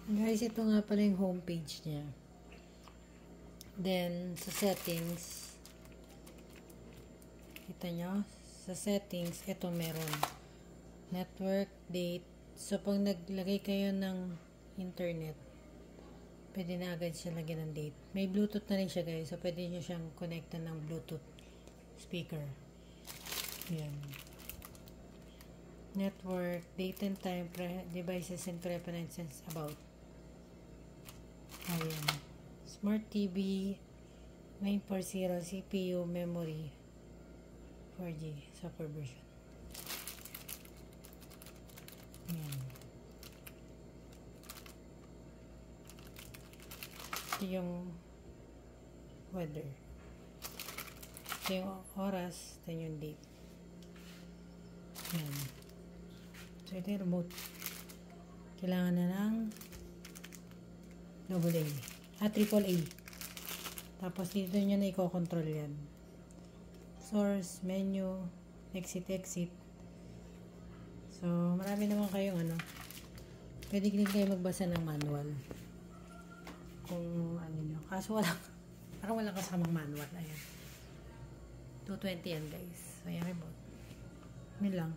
Guys, ito nga pala yung homepage niya. Then, sa settings, kita nyo, sa settings, ito meron. Network, date. So, pag naglagay kayo ng internet, pwede na agad siya lagyan ng date. May Bluetooth na rin siya guys. So, pwede nyo siyang connectan ng Bluetooth speaker. Yan. Network, date and time, devices and preferences about. Ayan. Smart TV, 940, CPU, memory, 4G, software version. Ayan. Ito yung weather. Ito yung oras, ito yung date. Ayan. So, ito yung remote. Kailangan na ng triple A. Tapos, dito nyo na i-control yan. Source, menu, exit. So, marami naman kayong pwede kayo magbasa ng manual. Kung ano nyo. Kaso parang walang kasamang manual. Ayan. 220 yan guys. So, ayan remote. Yun lang.